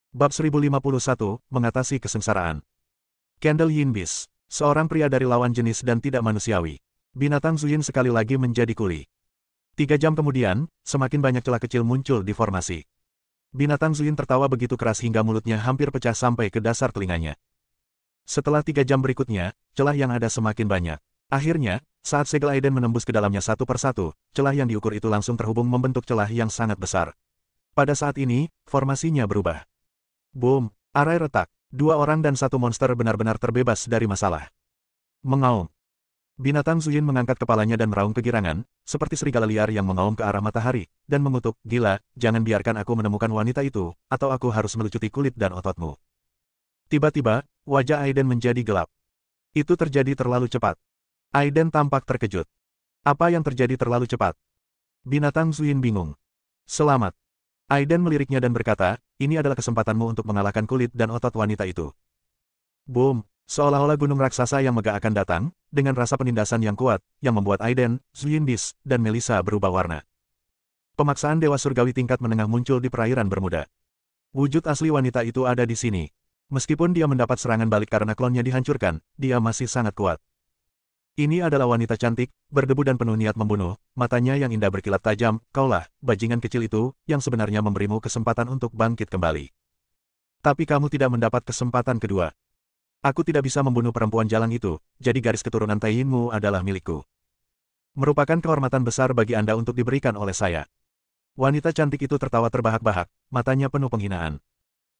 Bab 1051, Mengatasi Kesengsaraan. Kendall Yinbis, seorang pria dari lawan jenis dan tidak manusiawi. Binatang Zuyin sekali lagi menjadi kuli. 3 jam kemudian, semakin banyak celah kecil muncul di formasi. Binatang Zuyin tertawa begitu keras hingga mulutnya hampir pecah sampai ke dasar telinganya. Setelah 3 jam berikutnya, celah yang ada semakin banyak. Akhirnya, saat segel Aiden menembus ke dalamnya satu persatu, celah yang diukur itu langsung terhubung membentuk celah yang sangat besar. Pada saat ini, formasinya berubah. Boom! Arai retak. 2 orang dan 1 monster benar-benar terbebas dari masalah. Mengaum. Binatang Zuyin mengangkat kepalanya dan meraung kegirangan, seperti serigala liar yang mengaum ke arah matahari, dan mengutuk, "Gila, jangan biarkan aku menemukan wanita itu, atau aku harus melucuti kulit dan ototmu." Tiba-tiba, wajah Aiden menjadi gelap. Itu terjadi terlalu cepat. Aiden tampak terkejut. Apa yang terjadi terlalu cepat? Binatang Zuyin bingung. Selamat. Aiden meliriknya dan berkata, "Ini adalah kesempatanmu untuk mengalahkan kulit dan otot wanita itu." Boom! Seolah-olah gunung raksasa yang megah akan datang, dengan rasa penindasan yang kuat, yang membuat Aiden, Yinbis, dan Melissa berubah warna. Pemaksaan Dewa Surgawi tingkat menengah muncul di perairan Bermuda. Wujud asli wanita itu ada di sini. Meskipun dia mendapat serangan balik karena klonnya dihancurkan, dia masih sangat kuat. Ini adalah wanita cantik, berdebu dan penuh niat membunuh, matanya yang indah berkilat tajam, "Kaulah, bajingan kecil itu, yang sebenarnya memberimu kesempatan untuk bangkit kembali. Tapi kamu tidak mendapat kesempatan kedua. Aku tidak bisa membunuh perempuan jalang itu, jadi garis keturunan Taiyinmu adalah milikku. Merupakan kehormatan besar bagi Anda untuk diberikan oleh saya." Wanita cantik itu tertawa terbahak-bahak, matanya penuh penghinaan.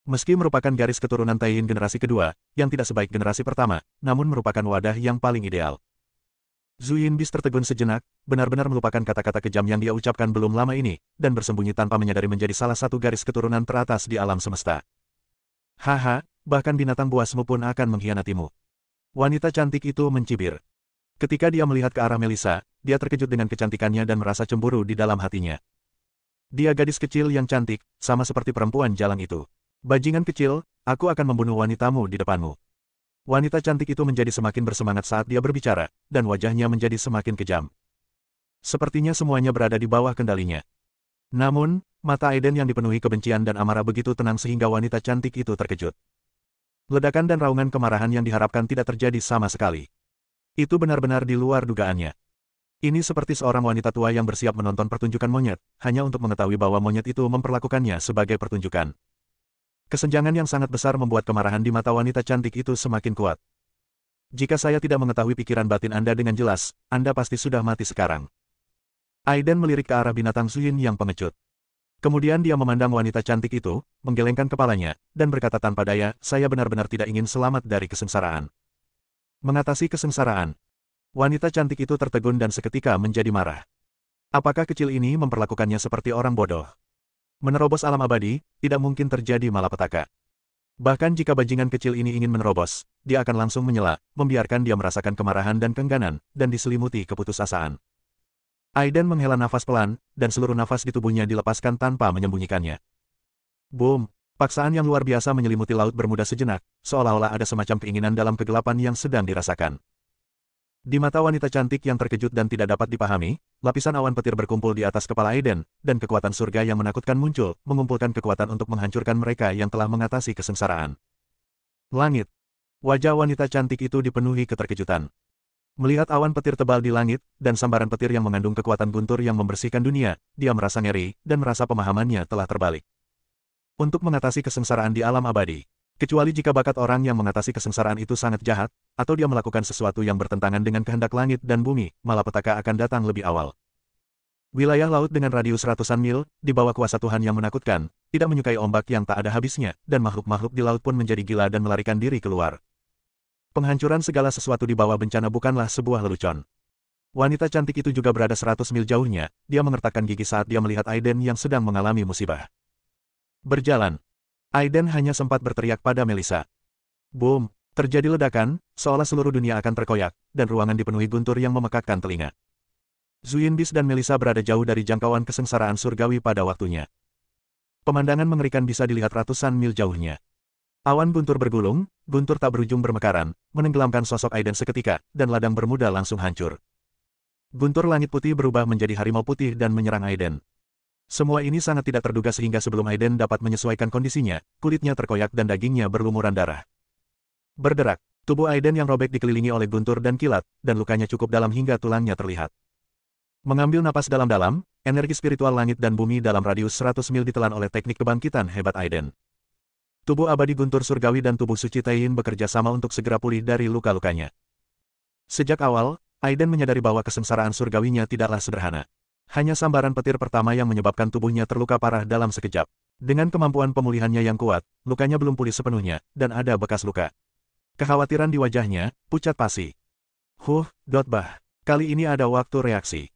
Meski merupakan garis keturunan Taiyin generasi kedua, yang tidak sebaik generasi pertama, namun merupakan wadah yang paling ideal. Yinbis tertegun sejenak, benar-benar melupakan kata-kata kejam yang dia ucapkan belum lama ini, dan bersembunyi tanpa menyadari menjadi salah satu garis keturunan teratas di alam semesta. "Haha, bahkan binatang buasmu pun akan mengkhianatimu." Wanita cantik itu mencibir. Ketika dia melihat ke arah Melissa, dia terkejut dengan kecantikannya dan merasa cemburu di dalam hatinya. Dia gadis kecil yang cantik, sama seperti perempuan jalang itu. "Bajingan kecil, aku akan membunuh wanitamu di depanmu." Wanita cantik itu menjadi semakin bersemangat saat dia berbicara, dan wajahnya menjadi semakin kejam. Sepertinya semuanya berada di bawah kendalinya. Namun, mata Aiden yang dipenuhi kebencian dan amarah begitu tenang sehingga wanita cantik itu terkejut. Ledakan dan raungan kemarahan yang diharapkan tidak terjadi sama sekali. Itu benar-benar di luar dugaannya. Ini seperti seorang wanita tua yang bersiap menonton pertunjukan monyet, hanya untuk mengetahui bahwa monyet itu memperlakukannya sebagai pertunjukan. Kesenjangan yang sangat besar membuat kemarahan di mata wanita cantik itu semakin kuat. "Jika saya tidak mengetahui pikiran batin Anda dengan jelas, Anda pasti sudah mati sekarang." Aiden melirik ke arah binatang Zuyin yang pengecut. Kemudian dia memandang wanita cantik itu, menggelengkan kepalanya, dan berkata tanpa daya, "Saya benar-benar tidak ingin selamat dari kesengsaraan." Mengatasi kesengsaraan. Wanita cantik itu tertegun dan seketika menjadi marah. Apakah kecil ini memperlakukannya seperti orang bodoh? Menerobos alam abadi, tidak mungkin terjadi malapetaka. Bahkan jika bajingan kecil ini ingin menerobos, dia akan langsung menyela, membiarkan dia merasakan kemarahan dan keengganan, dan diselimuti keputusasaan. Aiden menghela nafas pelan, dan seluruh nafas di tubuhnya dilepaskan tanpa menyembunyikannya. Boom! Paksaan yang luar biasa menyelimuti Laut Bermuda sejenak, seolah-olah ada semacam keinginan dalam kegelapan yang sedang dirasakan. Di mata wanita cantik yang terkejut dan tidak dapat dipahami, lapisan awan petir berkumpul di atas kepala Aiden, dan kekuatan surga yang menakutkan muncul, mengumpulkan kekuatan untuk menghancurkan mereka yang telah mengatasi kesengsaraan. Langit. Wajah wanita cantik itu dipenuhi keterkejutan. Melihat awan petir tebal di langit, dan sambaran petir yang mengandung kekuatan guntur yang membersihkan dunia, dia merasa ngeri, dan merasa pemahamannya telah terbalik. Untuk mengatasi kesengsaraan di alam abadi. Kecuali jika bakat orang yang mengatasi kesengsaraan itu sangat jahat, atau dia melakukan sesuatu yang bertentangan dengan kehendak langit dan bumi, malapetaka akan datang lebih awal. Wilayah laut dengan radius ratusan mil, di bawah kuasa Tuhan yang menakutkan, tidak menyukai ombak yang tak ada habisnya, dan makhluk-makhluk di laut pun menjadi gila dan melarikan diri keluar. Penghancuran segala sesuatu di bawah bencana bukanlah sebuah lelucon. Wanita cantik itu juga berada 100 mil jauhnya, dia mengertakkan gigi saat dia melihat Aiden yang sedang mengalami musibah. Berjalan. Aiden hanya sempat berteriak pada Melissa. Boom! Terjadi ledakan, seolah seluruh dunia akan terkoyak, dan ruangan dipenuhi guntur yang memekakkan telinga. Yinbis dan Melissa berada jauh dari jangkauan kesengsaraan surgawi pada waktunya. Pemandangan mengerikan bisa dilihat ratusan mil jauhnya. Awan guntur bergulung, guntur tak berujung bermekaran, menenggelamkan sosok Aiden seketika, dan ladang Bermuda langsung hancur. Guntur langit putih berubah menjadi harimau putih dan menyerang Aiden. Semua ini sangat tidak terduga sehingga sebelum Aiden dapat menyesuaikan kondisinya, kulitnya terkoyak dan dagingnya berlumuran darah. Berderak, tubuh Aiden yang robek dikelilingi oleh guntur dan kilat, dan lukanya cukup dalam hingga tulangnya terlihat. Mengambil napas dalam-dalam, energi spiritual langit dan bumi dalam radius 100 mil ditelan oleh teknik kebangkitan hebat Aiden. Tubuh abadi guntur surgawi dan tubuh suci Taiyin bekerja sama untuk segera pulih dari luka-lukanya. Sejak awal, Aiden menyadari bahwa kesengsaraan surgawinya tidaklah sederhana. Hanya sambaran petir pertama yang menyebabkan tubuhnya terluka parah dalam sekejap. Dengan kemampuan pemulihannya yang kuat, lukanya belum pulih sepenuhnya, dan ada bekas luka. Kekhawatiran di wajahnya, pucat pasi. Dotbah. Kali ini ada waktu reaksi.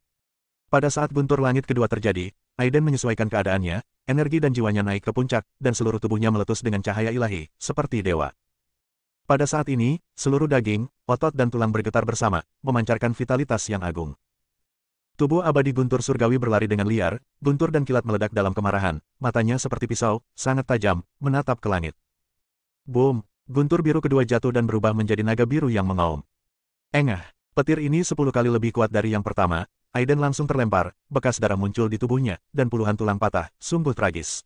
Pada saat guntur langit kedua terjadi, Aiden menyesuaikan keadaannya, energi dan jiwanya naik ke puncak, dan seluruh tubuhnya meletus dengan cahaya ilahi, seperti dewa. Pada saat ini, seluruh daging, otot dan tulang bergetar bersama, memancarkan vitalitas yang agung. Tubuh abadi guntur surgawi berlari dengan liar, guntur dan kilat meledak dalam kemarahan, matanya seperti pisau, sangat tajam, menatap ke langit. Boom! Guntur biru kedua jatuh dan berubah menjadi naga biru yang mengaum. Engah! Petir ini 10 kali lebih kuat dari yang pertama, Aiden langsung terlempar, bekas darah muncul di tubuhnya, dan puluhan tulang patah, sungguh tragis.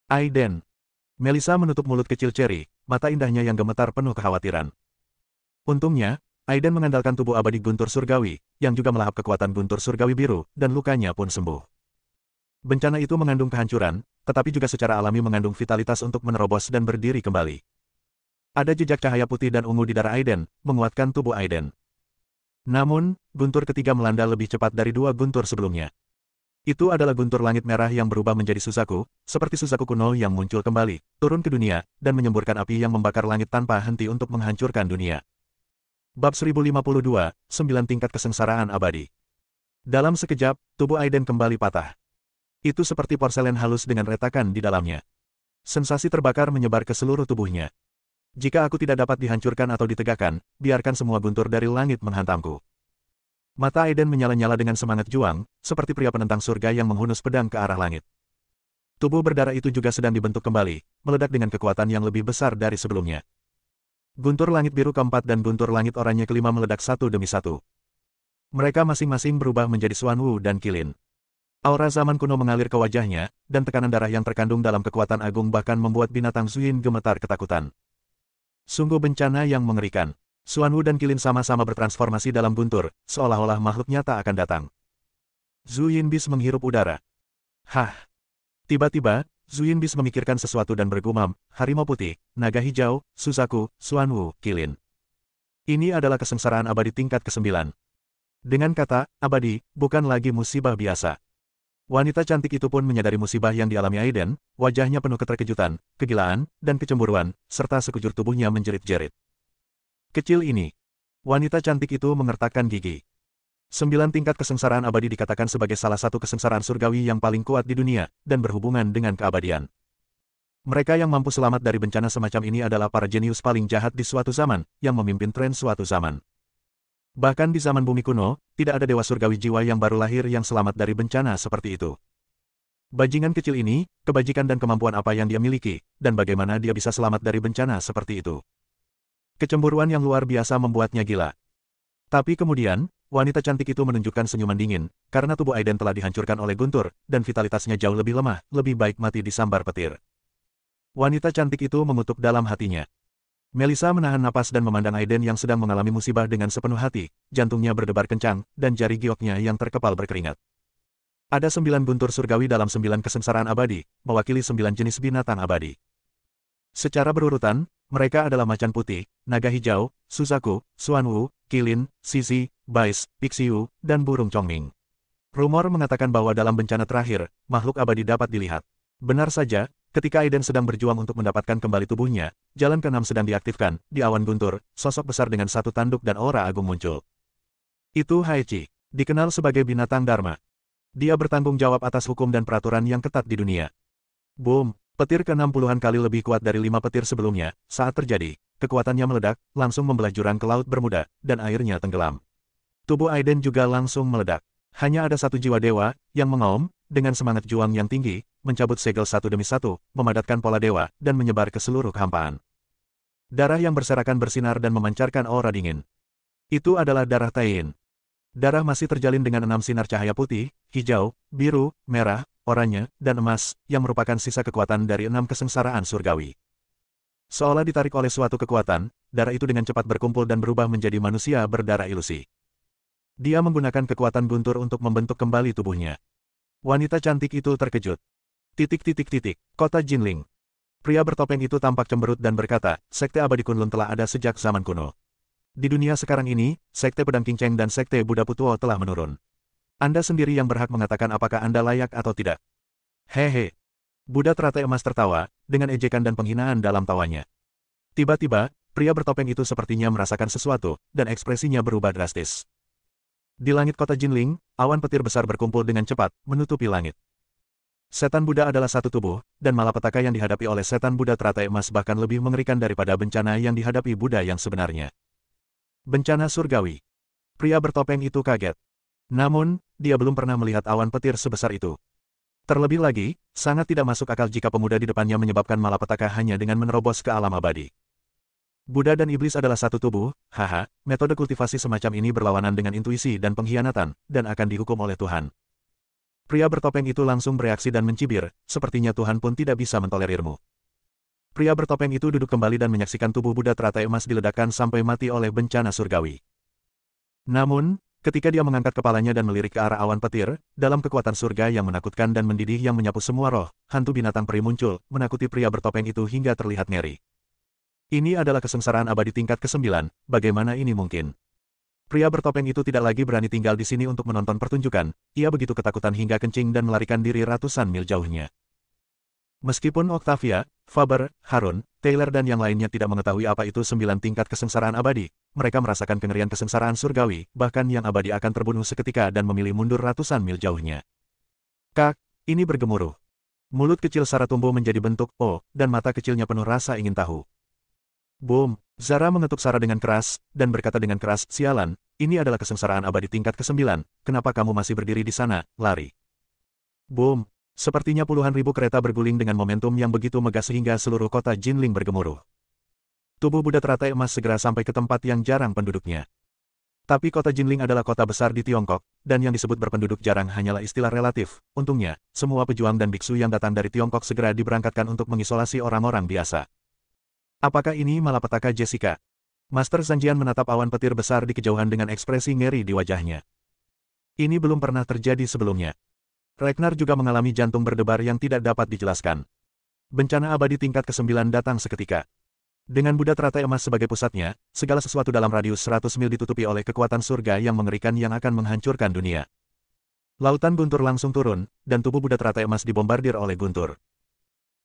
Aiden! Melissa menutup mulut kecil Cherry, mata indahnya yang gemetar penuh kekhawatiran. Untungnya, Aiden mengandalkan tubuh abadi guntur surgawi, yang juga melahap kekuatan guntur surgawi biru, dan lukanya pun sembuh. Bencana itu mengandung kehancuran, tetapi juga secara alami mengandung vitalitas untuk menerobos dan berdiri kembali. Ada jejak cahaya putih dan ungu di darah Aiden, menguatkan tubuh Aiden. Namun, guntur ketiga melanda lebih cepat dari 2 guntur sebelumnya. Itu adalah guntur langit merah yang berubah menjadi Suzaku, seperti Suzaku kuno yang muncul kembali, turun ke dunia, dan menyemburkan api yang membakar langit tanpa henti untuk menghancurkan dunia. Bab 1052, 9 tingkat kesengsaraan abadi. Dalam sekejap, tubuh Aiden kembali patah. Itu seperti porselen halus dengan retakan di dalamnya. Sensasi terbakar menyebar ke seluruh tubuhnya. Jika aku tidak dapat dihancurkan atau ditegakkan, biarkan semua guntur dari langit menghantamku. Mata Aiden menyala-nyala dengan semangat juang, seperti pria penentang surga yang menghunus pedang ke arah langit. Tubuh berdarah itu juga sedang dibentuk kembali, meledak dengan kekuatan yang lebih besar dari sebelumnya. Guntur langit biru keempat dan guntur langit oranye kelima meledak satu demi satu. Mereka masing-masing berubah menjadi Xuanwu dan Qilin. Aura zaman kuno mengalir ke wajahnya, dan tekanan darah yang terkandung dalam kekuatan agung bahkan membuat binatang Zuyin gemetar ketakutan. Sungguh bencana yang mengerikan. Xuanwu dan Qilin sama-sama bertransformasi dalam guntur, seolah-olah makhluk nyata akan datang. Zuyin Bis menghirup udara. Tiba-tiba, Zuyin Bis memikirkan sesuatu dan bergumam, harimau putih, naga hijau, Suzaku, Xuanwu, Qilin. Ini adalah kesengsaraan abadi tingkat ke-9. Dengan kata, abadi, bukan lagi musibah biasa. Wanita cantik itu pun menyadari musibah yang dialami Aiden, wajahnya penuh keterkejutan, kegilaan, dan kecemburuan, serta sekujur tubuhnya menjerit-jerit. Kecil ini. Wanita cantik itu mengertakkan gigi. 9 tingkat kesengsaraan abadi dikatakan sebagai salah satu kesengsaraan surgawi yang paling kuat di dunia, dan berhubungan dengan keabadian. Mereka yang mampu selamat dari bencana semacam ini adalah para jenius paling jahat di suatu zaman, yang memimpin tren suatu zaman. Bahkan di zaman bumi kuno, tidak ada dewa surgawi jiwa yang baru lahir yang selamat dari bencana seperti itu. Bajingan kecil ini, kebajikan dan kemampuan apa yang dia miliki, dan bagaimana dia bisa selamat dari bencana seperti itu. Kecemburuan yang luar biasa membuatnya gila. Tapi kemudian, wanita cantik itu menunjukkan senyuman dingin, karena tubuh Aiden telah dihancurkan oleh guntur, dan vitalitasnya jauh lebih lemah, lebih baik mati disambar petir. Wanita cantik itu mengutuk dalam hatinya. Melissa menahan napas dan memandang Aiden yang sedang mengalami musibah dengan sepenuh hati, jantungnya berdebar kencang, dan jari gioknya yang terkepal berkeringat. Ada 9 guntur surgawi dalam 9 kesengsaraan abadi, mewakili 9 jenis binatang abadi. Secara berurutan, mereka adalah macan putih, naga hijau, Suzaku, Xuanwu, Qilin, Sisi, Bais, Pixiu, dan burung Chongming. Rumor mengatakan bahwa dalam bencana terakhir, makhluk abadi dapat dilihat. Benar saja, ketika Aiden sedang berjuang untuk mendapatkan kembali tubuhnya, jalan ke-6 sedang diaktifkan, di awan guntur, sosok besar dengan satu tanduk dan aura agung muncul. Itu Haichi, dikenal sebagai binatang Dharma. Dia bertanggung jawab atas hukum dan peraturan yang ketat di dunia. Boom! Petir ke-6 puluhan kali lebih kuat dari 5 petir sebelumnya, saat terjadi, kekuatannya meledak, langsung membelah jurang ke Laut Bermuda, dan airnya tenggelam. Tubuh Aiden juga langsung meledak. Hanya ada satu jiwa dewa, yang mengaum, dengan semangat juang yang tinggi, mencabut segel satu demi satu, memadatkan pola dewa, dan menyebar ke seluruh kehampaan. Darah yang berserakan bersinar dan memancarkan aura dingin. Itu adalah darah Taiyin. Darah masih terjalin dengan 6 sinar cahaya putih, hijau, biru, merah, oranye, dan emas, yang merupakan sisa kekuatan dari 6 kesengsaraan surgawi. Seolah ditarik oleh suatu kekuatan, darah itu dengan cepat berkumpul dan berubah menjadi manusia berdarah ilusi. Dia menggunakan kekuatan guntur untuk membentuk kembali tubuhnya. Wanita cantik itu terkejut. Kota Jinling. Pria bertopeng itu tampak cemberut dan berkata, Sekte Abadi Kunlun telah ada sejak zaman kuno. Di dunia sekarang ini, Sekte Pedang Kinceng dan Sekte Buddha Putuo telah menurun. Anda sendiri yang berhak mengatakan apakah Anda layak atau tidak. Hehe. Buddha teratai emas tertawa, dengan ejekan dan penghinaan dalam tawanya. Tiba-tiba, pria bertopeng itu sepertinya merasakan sesuatu, dan ekspresinya berubah drastis. Di langit kota Jinling, awan petir besar berkumpul dengan cepat, menutupi langit. Setan Buddha adalah satu tubuh, dan malapetaka yang dihadapi oleh setan Buddha teratai emas bahkan lebih mengerikan daripada bencana yang dihadapi Buddha yang sebenarnya. Bencana surgawi. Pria bertopeng itu kaget. Namun, dia belum pernah melihat awan petir sebesar itu. Terlebih lagi, sangat tidak masuk akal jika pemuda di depannya menyebabkan malapetaka hanya dengan menerobos ke alam abadi. Buddha dan iblis adalah satu tubuh, haha, metode kultivasi semacam ini berlawanan dengan intuisi dan pengkhianatan, dan akan dihukum oleh Tuhan. Pria bertopeng itu langsung bereaksi dan mencibir, sepertinya Tuhan pun tidak bisa mentolerirmu. Pria bertopeng itu duduk kembali dan menyaksikan tubuh Buddha teratai emas diledakkan sampai mati oleh bencana surgawi. Namun, ketika dia mengangkat kepalanya dan melirik ke arah awan petir, dalam kekuatan surga yang menakutkan dan mendidih yang menyapu semua roh, hantu binatang peri muncul, menakuti pria bertopeng itu hingga terlihat ngeri. Ini adalah kesengsaraan abadi tingkat ke-9, bagaimana ini mungkin? Pria bertopeng itu tidak lagi berani tinggal di sini untuk menonton pertunjukan, ia begitu ketakutan hingga kencing dan melarikan diri ratusan mil jauhnya. Meskipun Octavia, Faber, Harun, Taylor dan yang lainnya tidak mengetahui apa itu 9 tingkat kesengsaraan abadi, mereka merasakan kengerian kesengsaraan surgawi, bahkan yang abadi akan terbunuh seketika dan memilih mundur ratusan mil jauhnya. Kak, ini bergemuruh. Mulut kecil Sarah tumbuh menjadi bentuk O, dan mata kecilnya penuh rasa ingin tahu. Boom! Zara mengetuk Sarah dengan keras, dan berkata dengan keras, sialan, ini adalah kesengsaraan abadi tingkat ke-9, kenapa kamu masih berdiri di sana, lari? Boom! Sepertinya puluhan ribu kereta berguling dengan momentum yang begitu megah sehingga seluruh kota Jinling bergemuruh. Tubuh Buddha teratai emas segera sampai ke tempat yang jarang penduduknya. Tapi kota Jinling adalah kota besar di Tiongkok, dan yang disebut berpenduduk jarang hanyalah istilah relatif. Untungnya, semua pejuang dan biksu yang datang dari Tiongkok segera diberangkatkan untuk mengisolasi orang-orang biasa. Apakah ini malapetaka Jessica? Master Zanjian menatap awan petir besar di kejauhan dengan ekspresi ngeri di wajahnya. Ini belum pernah terjadi sebelumnya. Ragnar juga mengalami jantung berdebar yang tidak dapat dijelaskan. Bencana abadi tingkat ke-9 datang seketika. Dengan Buddha teratai emas sebagai pusatnya, segala sesuatu dalam radius 100 mil ditutupi oleh kekuatan surga yang mengerikan yang akan menghancurkan dunia. Lautan guntur langsung turun, dan tubuh Buddha teratai emas dibombardir oleh guntur.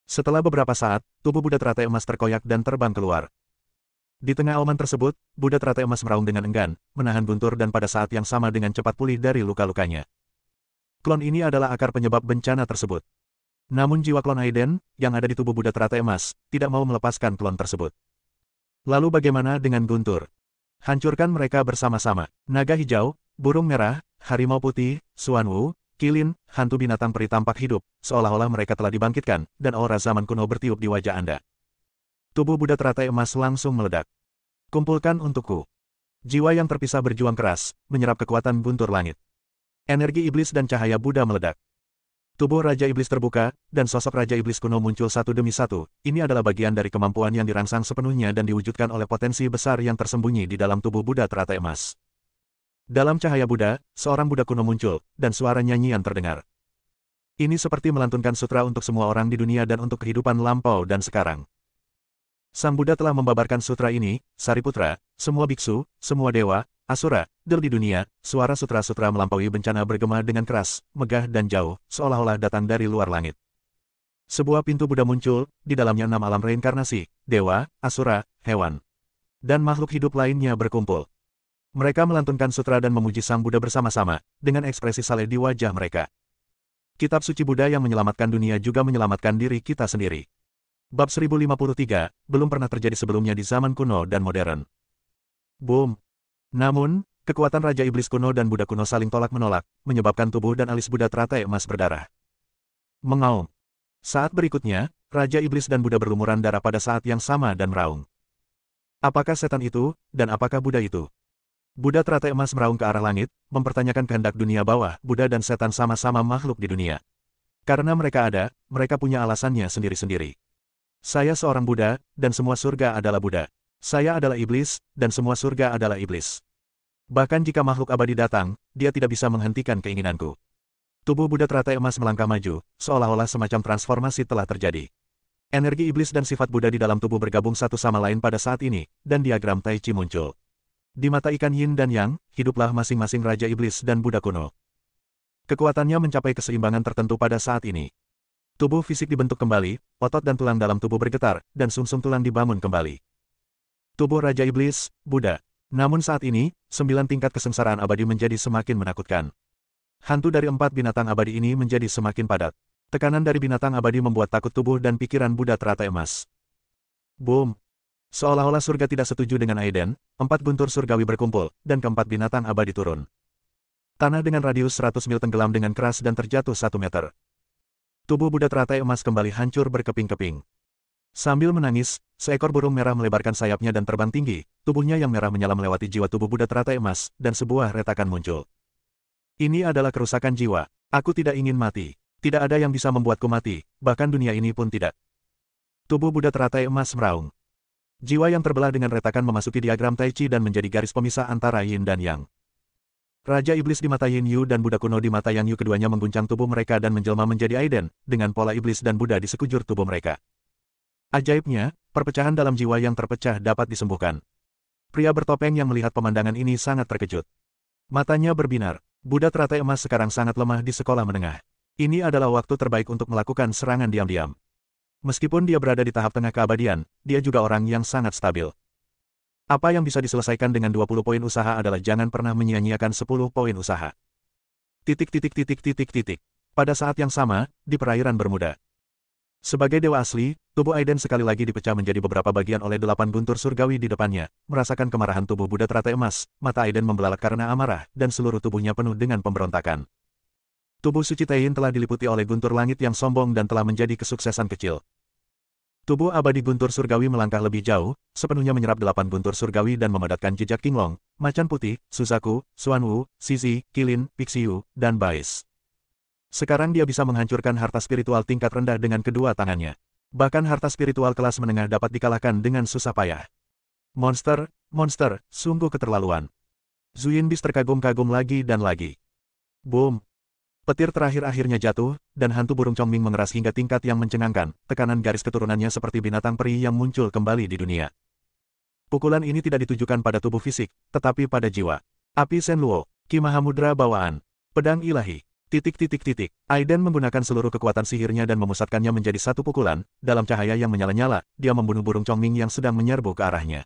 Setelah beberapa saat, tubuh Buddha teratai emas terkoyak dan terbang keluar. Di tengah auman tersebut, Buddha teratai emas meraung dengan enggan, menahan guntur dan pada saat yang sama dengan cepat pulih dari luka-lukanya. Klon ini adalah akar penyebab bencana tersebut. Namun jiwa klon Aiden, yang ada di tubuh Buddha teratai emas, tidak mau melepaskan klon tersebut. Lalu bagaimana dengan guntur? Hancurkan mereka bersama-sama. Naga hijau, burung merah, harimau putih, Suanwu, kilin, hantu binatang peri tampak hidup, seolah-olah mereka telah dibangkitkan, dan aura zaman kuno bertiup di wajah Anda. Tubuh Buddha teratai emas langsung meledak. Kumpulkan untukku. Jiwa yang terpisah berjuang keras, menyerap kekuatan guntur langit. Energi iblis dan cahaya Buddha meledak. Tubuh Raja Iblis terbuka, dan sosok Raja Iblis kuno muncul satu demi satu. Ini adalah bagian dari kemampuan yang dirangsang sepenuhnya dan diwujudkan oleh potensi besar yang tersembunyi di dalam tubuh Buddha teratai emas. Dalam cahaya Buddha, seorang Buddha kuno muncul, dan suara nyanyian terdengar. Ini seperti melantunkan sutra untuk semua orang di dunia dan untuk kehidupan lampau dan sekarang. Sang Buddha telah membabarkan sutra ini, Sariputra, semua biksu, semua dewa, Asura, di dunia, suara sutra-sutra melampaui bencana bergema dengan keras, megah dan jauh, seolah-olah datang dari luar langit. Sebuah pintu Buddha muncul, di dalamnya 6 alam reinkarnasi, dewa, asura, hewan, dan makhluk hidup lainnya berkumpul. Mereka melantunkan sutra dan memuji Sang Buddha bersama-sama, dengan ekspresi saleh di wajah mereka. Kitab suci Buddha yang menyelamatkan dunia juga menyelamatkan diri kita sendiri. Bab 1053, belum pernah terjadi sebelumnya di zaman kuno dan modern. Boom! Namun, kekuatan Raja Iblis kuno dan Buddha kuno saling tolak-menolak, menyebabkan tubuh dan alis Buddha teratai emas berdarah. Mengaum. Saat berikutnya, Raja Iblis dan Buddha berlumuran darah pada saat yang sama dan meraung. Apakah setan itu, dan apakah Buddha itu? Buddha teratai emas meraung ke arah langit, mempertanyakan kehendak dunia bawah, Buddha dan setan sama-sama makhluk di dunia. Karena mereka punya alasannya sendiri-sendiri. Saya seorang Buddha, dan semua surga adalah Buddha. Saya adalah iblis, dan semua surga adalah iblis. Bahkan jika makhluk abadi datang, dia tidak bisa menghentikan keinginanku. Tubuh Buddha teratai emas melangkah maju, seolah-olah semacam transformasi telah terjadi. Energi iblis dan sifat Buddha di dalam tubuh bergabung satu sama lain pada saat ini, dan diagram Tai Chi muncul. Di mata ikan Yin dan Yang, hiduplah masing-masing Raja Iblis dan Buddha kuno. Kekuatannya mencapai keseimbangan tertentu pada saat ini. Tubuh fisik dibentuk kembali, otot dan tulang dalam tubuh bergetar, dan sumsum tulang dibangun kembali. Tubuh Raja Iblis, Buddha. Namun saat ini, 9 tingkat kesengsaraan abadi menjadi semakin menakutkan. Hantu dari 4 binatang abadi ini menjadi semakin padat. Tekanan dari binatang abadi membuat takut tubuh dan pikiran Buddha teratai emas. Boom! Seolah-olah surga tidak setuju dengan Aiden, 4 guntur surgawi berkumpul, dan keempat binatang abadi turun. Tanah dengan radius 100 mil tenggelam dengan keras dan terjatuh 1 meter. Tubuh Buddha teratai emas kembali hancur berkeping-keping. Sambil menangis, seekor burung merah melebarkan sayapnya dan terbang tinggi, tubuhnya yang merah menyala melewati jiwa tubuh Buddha teratai emas, dan sebuah retakan muncul. Ini adalah kerusakan jiwa. Aku tidak ingin mati. Tidak ada yang bisa membuatku mati, bahkan dunia ini pun tidak. Tubuh Buddha teratai emas meraung. Jiwa yang terbelah dengan retakan memasuki diagram Tai Chi dan menjadi garis pemisah antara Yin dan Yang. Raja Iblis di mata Yin Yu dan Buddha kuno di mata Yang Yu keduanya mengguncang tubuh mereka dan menjelma menjadi Aiden, dengan pola Iblis dan Buddha di sekujur tubuh mereka. Ajaibnya, perpecahan dalam jiwa yang terpecah dapat disembuhkan. Pria bertopeng yang melihat pemandangan ini sangat terkejut. Matanya berbinar. Buddha teratai emas sekarang sangat lemah di sekolah menengah. Ini adalah waktu terbaik untuk melakukan serangan diam-diam. Meskipun dia berada di tahap tengah keabadian, dia juga orang yang sangat stabil. Apa yang bisa diselesaikan dengan 20 poin usaha adalah jangan pernah menyia-nyiakan 10 poin usaha. Pada saat yang sama, di perairan Bermuda. Sebagai dewa asli, tubuh Aiden sekali lagi dipecah menjadi beberapa bagian oleh 8 guntur surgawi di depannya, merasakan kemarahan tubuh Buddha teratai emas, mata Aiden membelalak karena amarah, dan seluruh tubuhnya penuh dengan pemberontakan. Tubuh suci Taiyin telah diliputi oleh guntur langit yang sombong dan telah menjadi kesuksesan kecil. Tubuh abadi guntur surgawi melangkah lebih jauh, sepenuhnya menyerap 8 guntur surgawi dan memadatkan jejak Qinglong, Macan Putih, Suzaku, Xuanwu, Zizi, Qilin, Pixiu, dan Bais. Sekarang dia bisa menghancurkan harta spiritual tingkat rendah dengan kedua tangannya. Bahkan harta spiritual kelas menengah dapat dikalahkan dengan susah payah. Monster, sungguh keterlaluan. Zhu Yinbis terkagum-kagum lagi dan lagi. Boom! Petir terakhir akhirnya jatuh, dan hantu burung Chongming mengeras hingga tingkat yang mencengangkan, tekanan garis keturunannya seperti binatang peri yang muncul kembali di dunia. Pukulan ini tidak ditujukan pada tubuh fisik, tetapi pada jiwa. Api Senluo, Ki Mahamudra bawaan, pedang ilahi, ... Aiden menggunakan seluruh kekuatan sihirnya dan memusatkannya menjadi satu pukulan, dalam cahaya yang menyala-nyala, dia membunuh burung Chongming yang sedang menyerbu ke arahnya.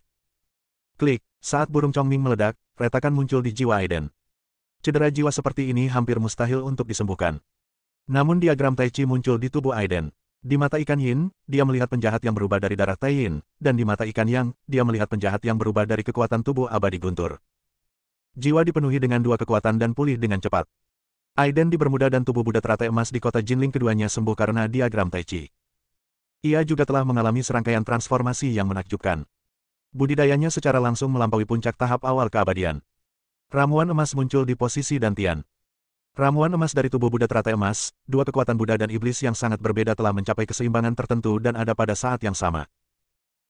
Klik, saat burung Chongming meledak, retakan muncul di jiwa Aiden. Cedera jiwa seperti ini hampir mustahil untuk disembuhkan. Namun diagram Tai Chi muncul di tubuh Aiden. Di mata ikan Yin, dia melihat penjahat yang berubah dari darah Tai Yin, dan di mata ikan Yang, dia melihat penjahat yang berubah dari kekuatan tubuh abadi guntur. Jiwa dipenuhi dengan 2 kekuatan dan pulih dengan cepat. Aiden di Bermuda dan tubuh Buddha teratai emas di kota Jinling keduanya sembuh karena diagram Tai Chi. Ia juga telah mengalami serangkaian transformasi yang menakjubkan. Budidayanya secara langsung melampaui puncak tahap awal keabadian. Ramuan emas muncul di posisi dantian. Ramuan emas dari tubuh Buddha teratai emas, 2 kekuatan Buddha dan iblis yang sangat berbeda telah mencapai keseimbangan tertentu dan ada pada saat yang sama.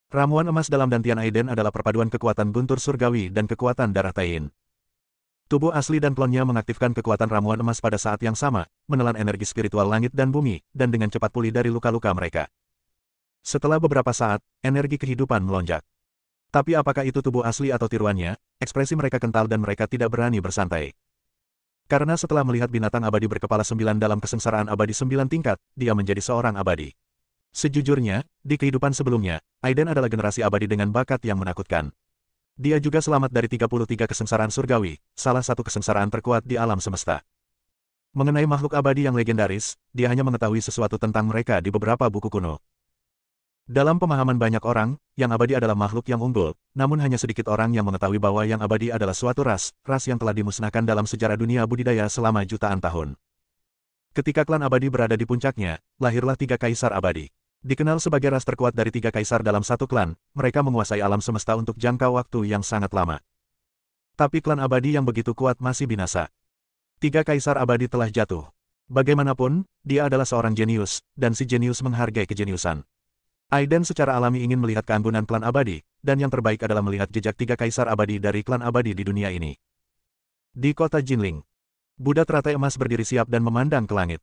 Ramuan emas dalam dantian Aiden adalah perpaduan kekuatan guntur surgawi dan kekuatan darah Taiyin. Tubuh asli dan klonnya mengaktifkan kekuatan ramuan emas pada saat yang sama, menelan energi spiritual langit dan bumi, dan dengan cepat pulih dari luka-luka mereka. Setelah beberapa saat, energi kehidupan melonjak. Tapi apakah itu tubuh asli atau tiruannya, ekspresi mereka kental dan mereka tidak berani bersantai. Karena setelah melihat binatang abadi berkepala 9 dalam kesengsaraan abadi 9 tingkat, dia menjadi seorang abadi. Sejujurnya, di kehidupan sebelumnya, Aiden adalah generasi abadi dengan bakat yang menakutkan. Dia juga selamat dari 33 kesengsaraan surgawi, salah satu kesengsaraan terkuat di alam semesta. Mengenai makhluk abadi yang legendaris, dia hanya mengetahui sesuatu tentang mereka di beberapa buku kuno. Dalam pemahaman banyak orang, yang abadi adalah makhluk yang unggul, namun hanya sedikit orang yang mengetahui bahwa yang abadi adalah suatu ras yang telah dimusnahkan dalam sejarah dunia budidaya selama jutaan tahun. Ketika klan abadi berada di puncaknya, lahirlah 3 kaisar abadi. Dikenal sebagai ras terkuat dari 3 kaisar dalam satu klan, mereka menguasai alam semesta untuk jangka waktu yang sangat lama. Tapi klan abadi yang begitu kuat masih binasa. 3 kaisar abadi telah jatuh. Bagaimanapun, dia adalah seorang jenius, dan si jenius menghargai kejeniusan. Aiden secara alami ingin melihat keanggunan klan abadi, dan yang terbaik adalah melihat jejak 3 kaisar abadi dari klan abadi di dunia ini. Di kota Jinling, Buddha teratai emas berdiri siap dan memandang ke langit.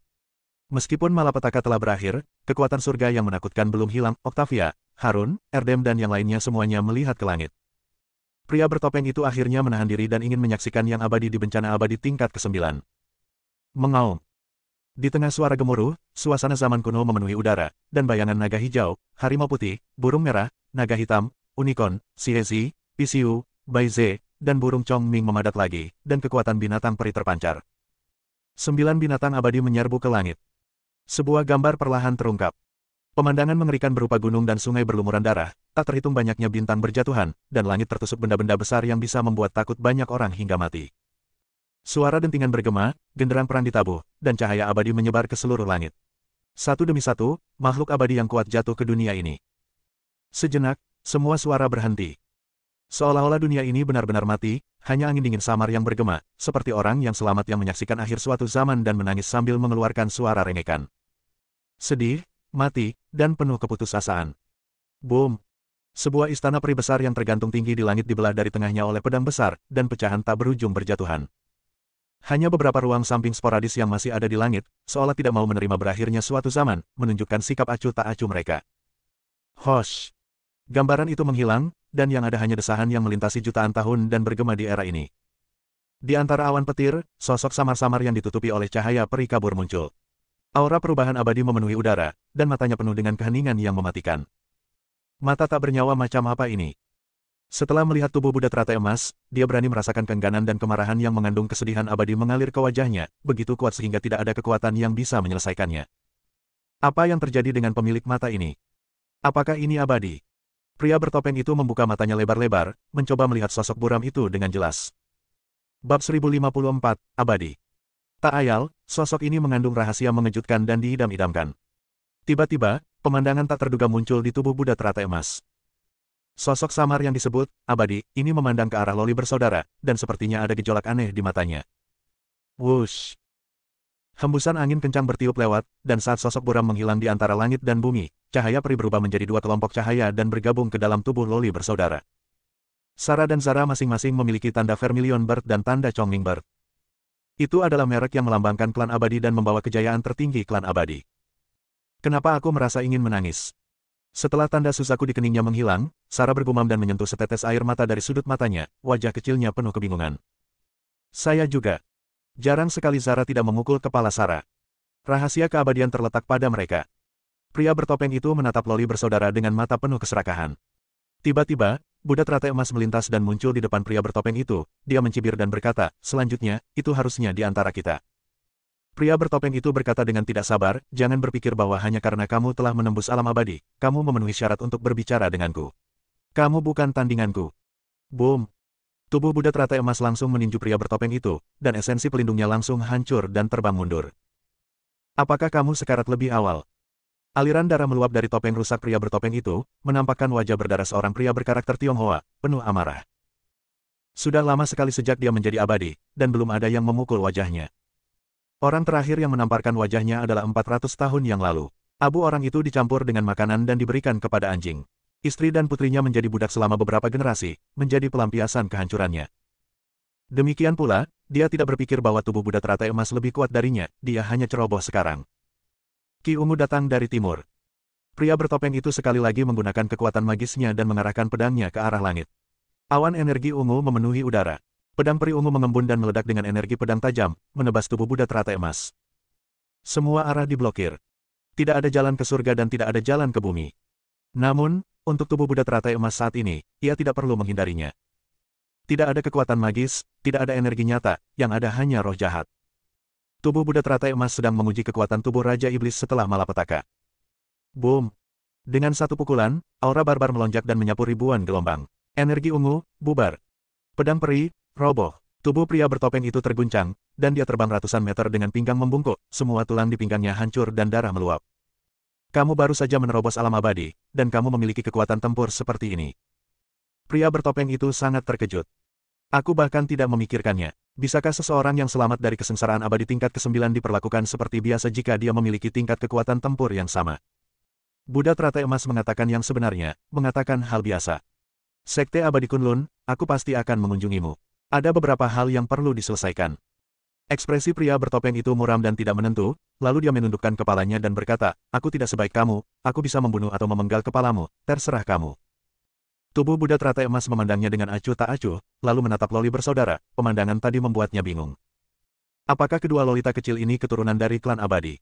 Meskipun malapetaka telah berakhir, kekuatan surga yang menakutkan belum hilang. Octavia, Harun, Erdem dan yang lainnya semuanya melihat ke langit. Pria bertopeng itu akhirnya menahan diri dan ingin menyaksikan yang abadi di bencana abadi tingkat ke-9. Mengaum. Di tengah suara gemuruh, suasana zaman kuno memenuhi udara, dan bayangan naga hijau, harimau putih, burung merah, naga hitam, unicorn, Siezi, Pisiu, Baize, dan burung Chongming memadat lagi, dan kekuatan binatang peri terpancar. 9 binatang abadi menyerbu ke langit. Sebuah gambar perlahan terungkap. Pemandangan mengerikan berupa gunung dan sungai berlumuran darah, tak terhitung banyaknya bintang berjatuhan, dan langit tertusuk benda-benda besar yang bisa membuat takut banyak orang hingga mati. Suara dentingan bergema, genderang perang ditabuh, dan cahaya abadi menyebar ke seluruh langit. Satu demi satu, makhluk abadi yang kuat jatuh ke dunia ini. Sejenak, semua suara berhenti. Seolah-olah dunia ini benar-benar mati, hanya angin dingin samar yang bergema, seperti orang yang selamat yang menyaksikan akhir suatu zaman dan menangis sambil mengeluarkan suara rengekan. Sedih, mati, dan penuh keputusasaan. Boom! Sebuah istana peri besar yang tergantung tinggi di langit dibelah dari tengahnya oleh pedang besar, dan pecahan tak berujung berjatuhan. Hanya beberapa ruang samping sporadis yang masih ada di langit, seolah tidak mau menerima berakhirnya suatu zaman, menunjukkan sikap acuh tak acuh mereka. Hosh! Gambaran itu menghilang, dan yang ada hanya desahan yang melintasi jutaan tahun dan bergema di era ini. Di antara awan petir, sosok samar-samar yang ditutupi oleh cahaya peri kabur muncul. Aura perubahan abadi memenuhi udara, dan matanya penuh dengan keheningan yang mematikan. Mata tak bernyawa macam apa ini? Setelah melihat tubuh Buddha teratai emas, dia berani merasakan keengganan dan kemarahan yang mengandung kesedihan abadi mengalir ke wajahnya, begitu kuat sehingga tidak ada kekuatan yang bisa menyelesaikannya. Apa yang terjadi dengan pemilik mata ini? Apakah ini abadi? Pria bertopeng itu membuka matanya lebar-lebar, mencoba melihat sosok buram itu dengan jelas. Bab 1054, Abadi. Tak ayal, sosok ini mengandung rahasia mengejutkan dan diidam-idamkan. Tiba-tiba, pemandangan tak terduga muncul di tubuh Buddha teratai emas. Sosok samar yang disebut abadi ini memandang ke arah Loli bersaudara, dan sepertinya ada gejolak aneh di matanya. Wush! Hembusan angin kencang bertiup lewat, dan saat sosok buram menghilang di antara langit dan bumi, cahaya peri berubah menjadi 2 kelompok cahaya dan bergabung ke dalam tubuh Loli bersaudara. Sarah dan Zara masing-masing memiliki tanda Vermilion Bird dan tanda Chongming Bird. Itu adalah merek yang melambangkan klan abadi dan membawa kejayaan tertinggi klan abadi. Kenapa aku merasa ingin menangis? Setelah tanda Suzaku di keningnya menghilang, Sarah bergumam dan menyentuh setetes air mata dari sudut matanya, wajah kecilnya penuh kebingungan. Saya juga. Jarang sekali Zara tidak memukul kepala Sarah. Rahasia keabadian terletak pada mereka. Pria bertopeng itu menatap Loli bersaudara dengan mata penuh keserakahan. Tiba-tiba, Buddha teratai emas melintas dan muncul di depan pria bertopeng itu. Dia mencibir dan berkata, selanjutnya, itu harusnya di antara kita. Pria bertopeng itu berkata dengan tidak sabar, jangan berpikir bahwa hanya karena kamu telah menembus alam abadi, kamu memenuhi syarat untuk berbicara denganku. Kamu bukan tandinganku. Boom! Tubuh Buddha teratai emas langsung meninju pria bertopeng itu, dan esensi pelindungnya langsung hancur dan terbang mundur. Apakah kamu sekarat lebih awal? Aliran darah meluap dari topeng rusak pria bertopeng itu, menampakkan wajah berdarah seorang pria berkarakter Tionghoa, penuh amarah. Sudah lama sekali sejak dia menjadi abadi, dan belum ada yang memukul wajahnya. Orang terakhir yang menamparkan wajahnya adalah 400 tahun yang lalu. Abu orang itu dicampur dengan makanan dan diberikan kepada anjing. Istri dan putrinya menjadi budak selama beberapa generasi, menjadi pelampiasan kehancurannya. Demikian pula, dia tidak berpikir bahwa tubuh Buddha teratai emas lebih kuat darinya, dia hanya ceroboh sekarang. Ki ungu datang dari timur. Pria bertopeng itu sekali lagi menggunakan kekuatan magisnya dan mengarahkan pedangnya ke arah langit. Awan energi ungu memenuhi udara. Pedang peri ungu mengembun dan meledak dengan energi pedang tajam, menebas tubuh Buddha teratai emas. Semua arah diblokir. Tidak ada jalan ke surga dan tidak ada jalan ke bumi. Namun, untuk tubuh Buddha teratai emas saat ini, ia tidak perlu menghindarinya. Tidak ada kekuatan magis, tidak ada energi nyata, yang ada hanya roh jahat. Tubuh Buddha teratai emas sedang menguji kekuatan tubuh Raja Iblis setelah malapetaka. Boom! Dengan satu pukulan, aura barbar melonjak dan menyapu ribuan gelombang. Energi ungu, bubar. Pedang peri, roboh. Tubuh pria bertopeng itu terguncang, dan dia terbang ratusan meter dengan pinggang membungkuk, semua tulang di pinggangnya hancur dan darah meluap. Kamu baru saja menerobos alam abadi, dan kamu memiliki kekuatan tempur seperti ini. Pria bertopeng itu sangat terkejut. Aku bahkan tidak memikirkannya. Bisakah seseorang yang selamat dari kesengsaraan abadi tingkat ke-9 diperlakukan seperti biasa jika dia memiliki tingkat kekuatan tempur yang sama? Buddha teratai emas mengatakan yang sebenarnya, mengatakan hal biasa. Sekte Abadi Kunlun, aku pasti akan mengunjungimu. Ada beberapa hal yang perlu diselesaikan. Ekspresi pria bertopeng itu muram dan tidak menentu, lalu dia menundukkan kepalanya dan berkata, aku tidak sebaik kamu, aku bisa membunuh atau memenggal kepalamu, terserah kamu. Tubuh Buddha teratai emas memandangnya dengan acuh tak acuh, lalu menatap loli bersaudara, pemandangan tadi membuatnya bingung. Apakah kedua lolita kecil ini keturunan dari klan abadi?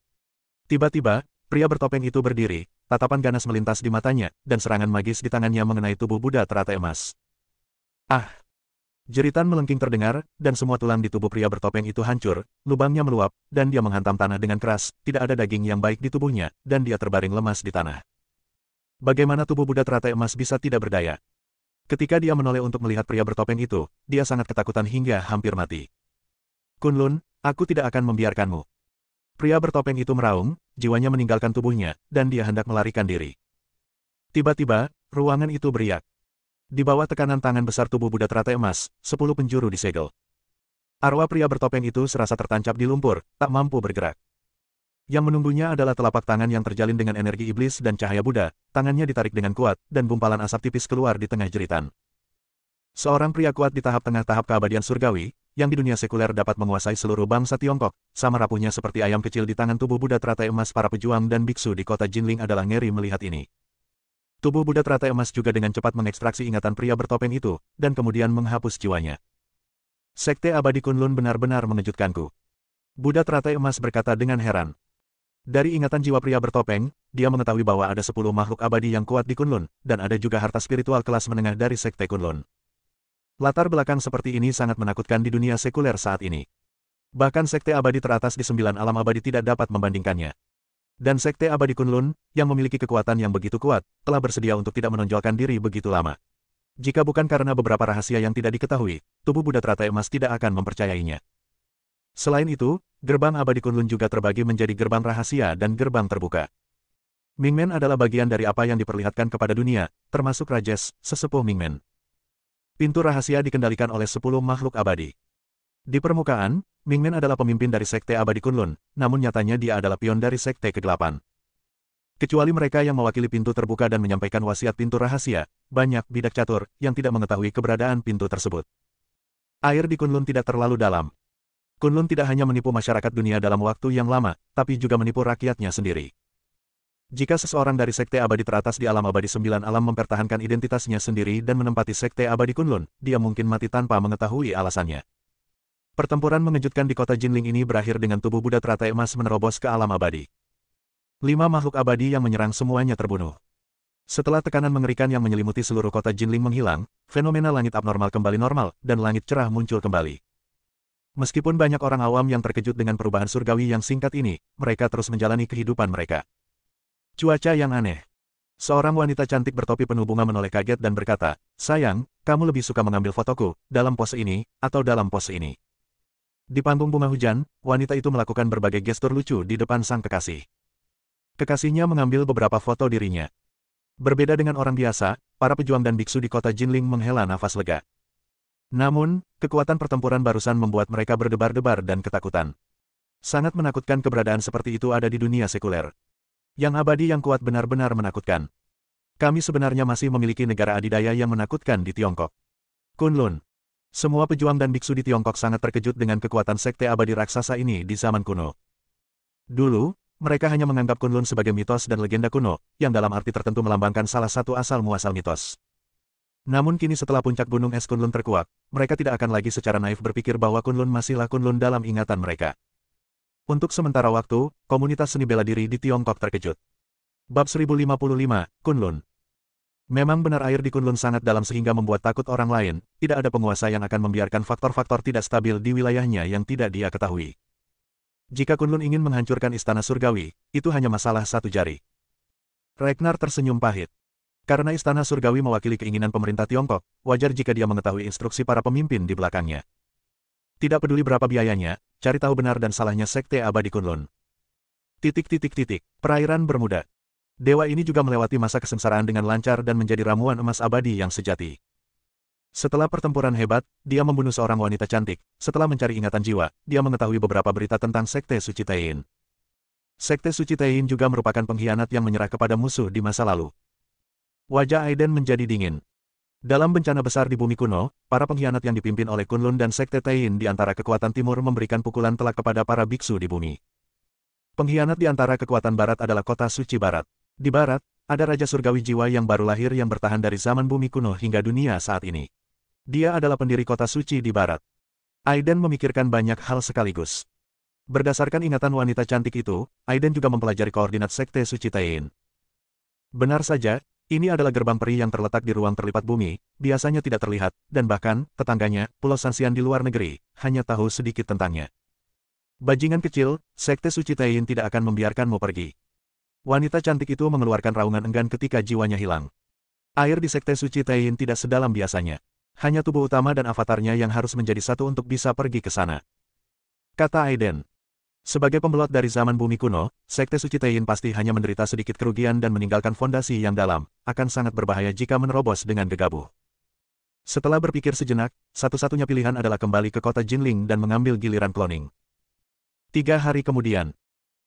Tiba-tiba, pria bertopeng itu berdiri, tatapan ganas melintas di matanya, dan serangan magis di tangannya mengenai tubuh Buddha teratai emas. Ah! Jeritan melengking terdengar, dan semua tulang di tubuh pria bertopeng itu hancur, lubangnya meluap, dan dia menghantam tanah dengan keras, tidak ada daging yang baik di tubuhnya, dan dia terbaring lemas di tanah. Bagaimana tubuh Buddha teratai emas bisa tidak berdaya? Ketika dia menoleh untuk melihat pria bertopeng itu, dia sangat ketakutan hingga hampir mati. Kunlun, aku tidak akan membiarkanmu. Pria bertopeng itu meraung, jiwanya meninggalkan tubuhnya, dan dia hendak melarikan diri. Tiba-tiba, ruangan itu beriak. Di bawah tekanan tangan besar tubuh Buddha teratai emas, 10 penjuru disegel. Arwah pria bertopeng itu serasa tertancap di lumpur, tak mampu bergerak. Yang menunggunya adalah telapak tangan yang terjalin dengan energi iblis dan cahaya Buddha, tangannya ditarik dengan kuat, dan gumpalan asap tipis keluar di tengah jeritan. Seorang pria kuat di tahap keabadian surgawi, yang di dunia sekuler dapat menguasai seluruh bangsa Tiongkok, sama rapuhnya seperti ayam kecil di tangan tubuh Buddha teratai emas para pejuang dan biksu di kota Jinling adalah ngeri melihat ini. Tubuh Buddha teratai emas juga dengan cepat mengekstraksi ingatan pria bertopeng itu, dan kemudian menghapus jiwanya. Sekte Abadi Kunlun benar-benar mengejutkanku. Buddha teratai emas berkata dengan heran. Dari ingatan jiwa pria bertopeng, dia mengetahui bahwa ada 10 makhluk abadi yang kuat di Kunlun, dan ada juga harta spiritual kelas menengah dari Sekte Kunlun. Latar belakang seperti ini sangat menakutkan di dunia sekuler saat ini. Bahkan Sekte Abadi teratas di 9 alam abadi tidak dapat membandingkannya. Dan Sekte Abadi Kunlun, yang memiliki kekuatan yang begitu kuat, telah bersedia untuk tidak menonjolkan diri begitu lama. Jika bukan karena beberapa rahasia yang tidak diketahui, tubuh Buddha teratai emas tidak akan mempercayainya. Selain itu, gerbang abadi Kunlun juga terbagi menjadi gerbang rahasia dan gerbang terbuka. Mingmen adalah bagian dari apa yang diperlihatkan kepada dunia, termasuk Rajes, sesepuh Mingmen. Pintu rahasia dikendalikan oleh 10 makhluk abadi. Di permukaan, Mingmen adalah pemimpin dari Sekte Abadi Kunlun, namun nyatanya dia adalah pion dari Sekte ke-8. Kecuali mereka yang mewakili pintu terbuka dan menyampaikan wasiat pintu rahasia, banyak bidak catur yang tidak mengetahui keberadaan pintu tersebut. Air di Kunlun tidak terlalu dalam. Kunlun tidak hanya menipu masyarakat dunia dalam waktu yang lama, tapi juga menipu rakyatnya sendiri. Jika seseorang dari Sekte Abadi teratas di alam abadi 9 alam mempertahankan identitasnya sendiri dan menempati Sekte Abadi Kunlun, dia mungkin mati tanpa mengetahui alasannya. Pertempuran mengejutkan di kota Jinling ini berakhir dengan tubuh Buddha teratai emas menerobos ke alam abadi. 5 makhluk abadi yang menyerang semuanya terbunuh. Setelah tekanan mengerikan yang menyelimuti seluruh kota Jinling menghilang, fenomena langit abnormal kembali normal, dan langit cerah muncul kembali. Meskipun banyak orang awam yang terkejut dengan perubahan surgawi yang singkat ini, mereka terus menjalani kehidupan mereka. Cuaca yang aneh. Seorang wanita cantik bertopi penuh bunga menoleh kaget dan berkata, sayang, kamu lebih suka mengambil fotoku, dalam pose ini, atau dalam pose ini. Di panggung bunga hujan, wanita itu melakukan berbagai gestur lucu di depan sang kekasih. Kekasihnya mengambil beberapa foto dirinya. Berbeda dengan orang biasa, para pejuang dan biksu di kota Jinling menghela nafas lega. Namun, kekuatan pertempuran barusan membuat mereka berdebar-debar dan ketakutan. Sangat menakutkan keberadaan seperti itu ada di dunia sekuler. Yang abadi yang kuat benar-benar menakutkan. Kami sebenarnya masih memiliki negara adidaya yang menakutkan di Tiongkok. Kunlun. Semua pejuang dan biksu di Tiongkok sangat terkejut dengan kekuatan sekte abadi raksasa ini di zaman kuno. Dulu, mereka hanya menganggap Kunlun sebagai mitos dan legenda kuno, yang dalam arti tertentu melambangkan salah satu asal-muasal mitos. Namun kini setelah puncak gunung es Kunlun terkuak, mereka tidak akan lagi secara naif berpikir bahwa Kunlun masihlah Kunlun dalam ingatan mereka. Untuk sementara waktu, komunitas seni bela diri di Tiongkok terkejut. Bab 1055, Kunlun. Memang benar air di Kunlun sangat dalam sehingga membuat takut orang lain, tidak ada penguasa yang akan membiarkan faktor-faktor tidak stabil di wilayahnya yang tidak dia ketahui. Jika Kunlun ingin menghancurkan istana surgawi, itu hanya masalah satu jari. Ragnar tersenyum pahit. Karena istana surgawi mewakili keinginan pemerintah Tiongkok, wajar jika dia mengetahui instruksi para pemimpin di belakangnya. Tidak peduli berapa biayanya, cari tahu benar dan salahnya sekte abadi Kunlun. Perairan Bermuda. Dewa ini juga melewati masa kesengsaraan dengan lancar dan menjadi ramuan emas abadi yang sejati. Setelah pertempuran hebat, dia membunuh seorang wanita cantik. Setelah mencari ingatan jiwa, dia mengetahui beberapa berita tentang Sekte Suci Taiyin. Sekte Suci Taiyin juga merupakan pengkhianat yang menyerah kepada musuh di masa lalu. Wajah Aiden menjadi dingin. Dalam bencana besar di bumi kuno, para pengkhianat yang dipimpin oleh Kunlun dan Sekte Taiyin di antara kekuatan timur memberikan pukulan telak kepada para biksu di bumi. Pengkhianat di antara kekuatan barat adalah kota suci barat. Di barat, ada Raja Surgawi Jiwa yang baru lahir yang bertahan dari zaman bumi kuno hingga dunia saat ini. Dia adalah pendiri kota suci di barat. Aiden memikirkan banyak hal sekaligus. Berdasarkan ingatan wanita cantik itu, Aiden juga mempelajari koordinat Sekte Suci Taiyin. Benar saja, ini adalah gerbang peri yang terletak di ruang terlipat bumi, biasanya tidak terlihat, dan bahkan, tetangganya, Pulau Sanxian di luar negeri, hanya tahu sedikit tentangnya. Bajingan kecil, Sekte Suci Taiyin tidak akan membiarkanmu pergi. Wanita cantik itu mengeluarkan raungan enggan ketika jiwanya hilang. Air di Sekte Suci Taiyin tidak sedalam biasanya. Hanya tubuh utama dan avatarnya yang harus menjadi satu untuk bisa pergi ke sana. Kata Aiden. Sebagai pembelot dari zaman bumi kuno, Sekte Suci Taiyin pasti hanya menderita sedikit kerugian dan meninggalkan fondasi yang dalam, akan sangat berbahaya jika menerobos dengan gegabah. Setelah berpikir sejenak, satu-satunya pilihan adalah kembali ke kota Jinling dan mengambil giliran cloning. 3 hari kemudian,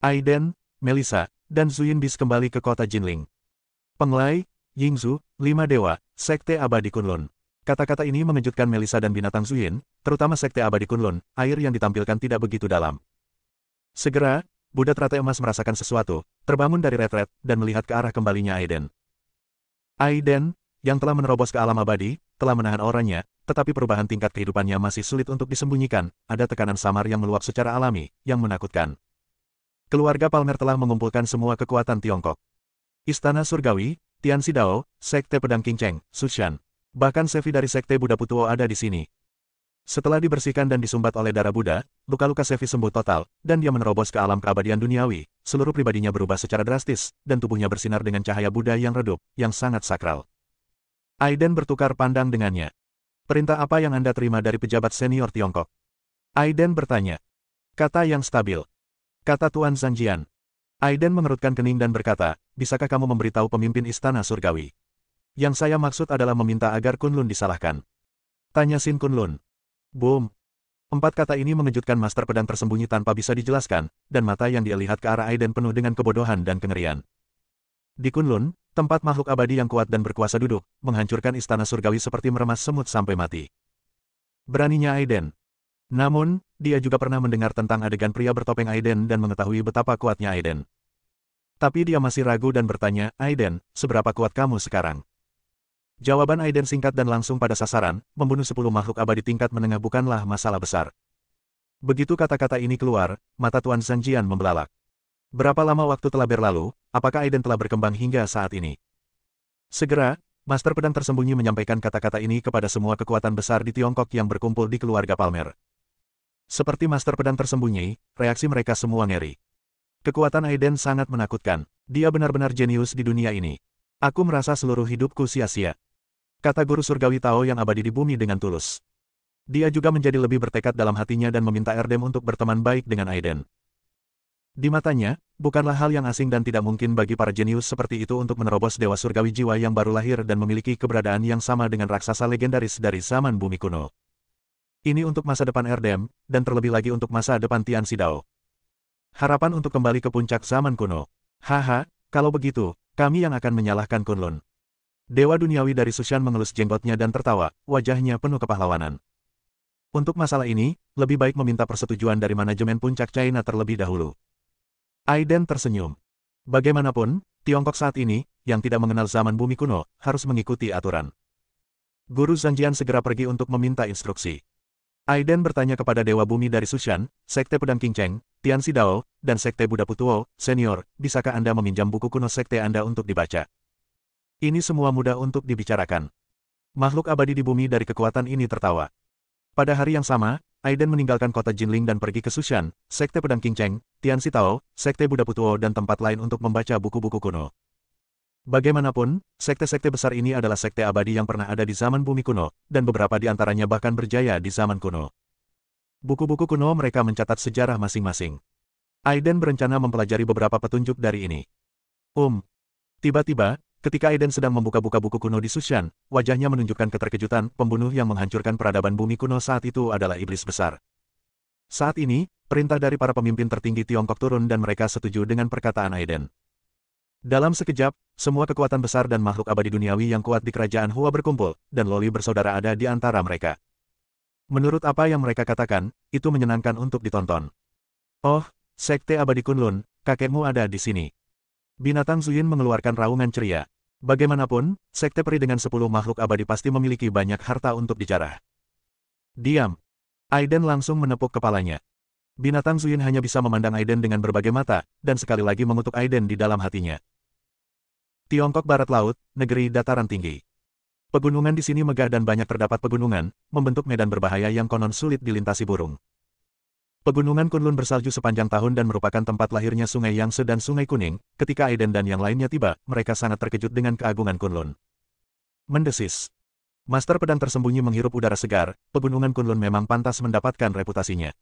Aiden, Melissa, dan Zuyinbis kembali ke kota Jinling. Penglai, Yingzu, 5 dewa, Sekte Abadi Kunlun. Kata-kata ini mengejutkan Melissa dan binatang Zuyin, terutama Sekte Abadi Kunlun, air yang ditampilkan tidak begitu dalam. Segera, Buddha Teratai Emas merasakan sesuatu, terbangun dari retret, dan melihat ke arah kembalinya Aiden. Aiden, yang telah menerobos ke alam abadi, telah menahan auranya, tetapi perubahan tingkat kehidupannya masih sulit untuk disembunyikan, ada tekanan samar yang meluap secara alami, yang menakutkan. Keluarga Palmer telah mengumpulkan semua kekuatan Tiongkok. Istana Surgawi, Tianxi Dao, Sekte Pedang Qingcheng, Sushan. Bahkan Sevi dari Sekte Buddha Putuo ada di sini. Setelah dibersihkan dan disumbat oleh darah Buddha, luka-luka Sevi sembuh total, dan dia menerobos ke alam keabadian duniawi. Seluruh pribadinya berubah secara drastis, dan tubuhnya bersinar dengan cahaya Buddha yang redup, yang sangat sakral. Aiden bertukar pandang dengannya. Perintah apa yang Anda terima dari pejabat senior Tiongkok? Aiden bertanya. Kata yang stabil. Kata Tuan Zhangjian. Aiden mengerutkan kening dan berkata, bisakah kamu memberitahu pemimpin Istana Surgawi? Yang saya maksud adalah meminta agar Kunlun disalahkan. Tanya Sin Kunlun. Boom. 4 kata ini mengejutkan Master Pedang tersembunyi tanpa bisa dijelaskan, dan mata yang dia lihat ke arah Aiden penuh dengan kebodohan dan kengerian. Di Kunlun, tempat makhluk abadi yang kuat dan berkuasa duduk, menghancurkan istana surgawi seperti meremas semut sampai mati. Beraninya Aiden. Namun, dia juga pernah mendengar tentang adegan pria bertopeng Aiden dan mengetahui betapa kuatnya Aiden. Tapi dia masih ragu dan bertanya, Aiden, seberapa kuat kamu sekarang? Jawaban Aiden singkat dan langsung pada sasaran, membunuh 10 makhluk abadi tingkat menengah bukanlah masalah besar. Begitu kata-kata ini keluar, mata Tuan Zhangjian membelalak. Berapa lama waktu telah berlalu, apakah Aiden telah berkembang hingga saat ini? Segera, Master Pedang tersembunyi menyampaikan kata-kata ini kepada semua kekuatan besar di Tiongkok yang berkumpul di keluarga Palmer. Seperti Master Pedang tersembunyi, reaksi mereka semua ngeri. Kekuatan Aiden sangat menakutkan. Dia benar-benar jenius di dunia ini. Aku merasa seluruh hidupku sia-sia. Kata guru surgawi Tao yang abadi di bumi dengan tulus. Dia juga menjadi lebih bertekad dalam hatinya dan meminta Erdem untuk berteman baik dengan Aiden. Di matanya, bukanlah hal yang asing dan tidak mungkin bagi para jenius seperti itu untuk menerobos dewa surgawi jiwa yang baru lahir dan memiliki keberadaan yang sama dengan raksasa legendaris dari zaman bumi kuno. Ini untuk masa depan Erdem, dan terlebih lagi untuk masa depan Tianxi Dao. Harapan untuk kembali ke puncak zaman kuno. Haha, kalau begitu, kami yang akan menyalahkan Kunlun. Dewa duniawi dari Sushan mengelus jenggotnya dan tertawa, wajahnya penuh kepahlawanan. Untuk masalah ini, lebih baik meminta persetujuan dari manajemen puncak China terlebih dahulu. Aiden tersenyum. Bagaimanapun, Tiongkok saat ini, yang tidak mengenal zaman bumi kuno, harus mengikuti aturan. Guru Zhangjian segera pergi untuk meminta instruksi. Aiden bertanya kepada Dewa Bumi dari Sushan, Sekte Pedang Qingcheng, Tianxi Dao, dan Sekte Buddha Putuo, Senior, bisakah Anda meminjam buku kuno Sekte Anda untuk dibaca? Ini semua mudah untuk dibicarakan. Makhluk abadi di bumi dari kekuatan ini tertawa. Pada hari yang sama, Aiden meninggalkan kota Jinling dan pergi ke Sushan, Sekte Pedang Qingcheng, Tianxi Dao, Sekte Buddha Putuo dan tempat lain untuk membaca buku-buku kuno. Bagaimanapun, sekte-sekte besar ini adalah sekte abadi yang pernah ada di zaman bumi kuno, dan beberapa di antaranya bahkan berjaya di zaman kuno. Buku-buku kuno mereka mencatat sejarah masing-masing. Aiden berencana mempelajari beberapa petunjuk dari ini. Tiba-tiba, Ketika Aiden sedang membuka-buka buku kuno di Sushan, wajahnya menunjukkan keterkejutan. Pembunuh yang menghancurkan peradaban bumi kuno saat itu adalah iblis besar. Saat ini, perintah dari para pemimpin tertinggi Tiongkok turun dan mereka setuju dengan perkataan Aiden. Dalam sekejap, semua kekuatan besar dan makhluk abadi duniawi yang kuat di kerajaan Hua berkumpul, dan Loli bersaudara ada di antara mereka. Menurut apa yang mereka katakan, itu menyenangkan untuk ditonton. Oh, Sekte Abadi Kunlun, kakekmu ada di sini. Binatang Zuyin mengeluarkan raungan ceria. Bagaimanapun, sekte peri dengan 10 makhluk abadi pasti memiliki banyak harta untuk dijarah. Diam. Aiden langsung menepuk kepalanya. Binatang Zuyin hanya bisa memandang Aiden dengan berbagai mata, dan sekali lagi mengutuk Aiden di dalam hatinya. Tiongkok Barat Laut, negeri dataran tinggi. Pegunungan di sini megah dan banyak terdapat pegunungan, membentuk medan berbahaya yang konon sulit dilintasi burung. Pegunungan Kunlun bersalju sepanjang tahun dan merupakan tempat lahirnya Sungai Yangtze dan Sungai Kuning. Ketika Aiden dan yang lainnya tiba, mereka sangat terkejut dengan keagungan Kunlun. Mendesis. Master pedang tersembunyi menghirup udara segar, pegunungan Kunlun memang pantas mendapatkan reputasinya.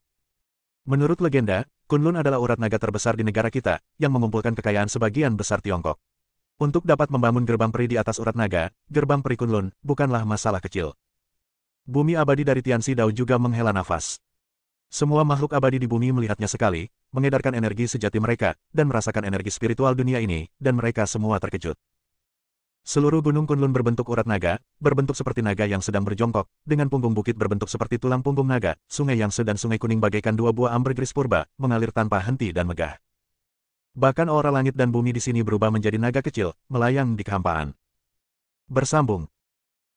Menurut legenda, Kunlun adalah urat naga terbesar di negara kita, yang mengumpulkan kekayaan sebagian besar Tiongkok. Untuk dapat membangun gerbang peri di atas urat naga, gerbang peri Kunlun bukanlah masalah kecil. Bumi abadi dari Tianxi Dao juga menghela nafas. Semua makhluk abadi di bumi melihatnya sekali, mengedarkan energi sejati mereka, dan merasakan energi spiritual dunia ini, dan mereka semua terkejut. Seluruh gunung Kunlun berbentuk urat naga, berbentuk seperti naga yang sedang berjongkok, dengan punggung bukit berbentuk seperti tulang punggung naga, Sungai Yangtze dan Sungai Kuning bagaikan dua buah ambergris purba, mengalir tanpa henti dan megah. Bahkan aura langit dan bumi di sini berubah menjadi naga kecil, melayang di kehampaan. Bersambung.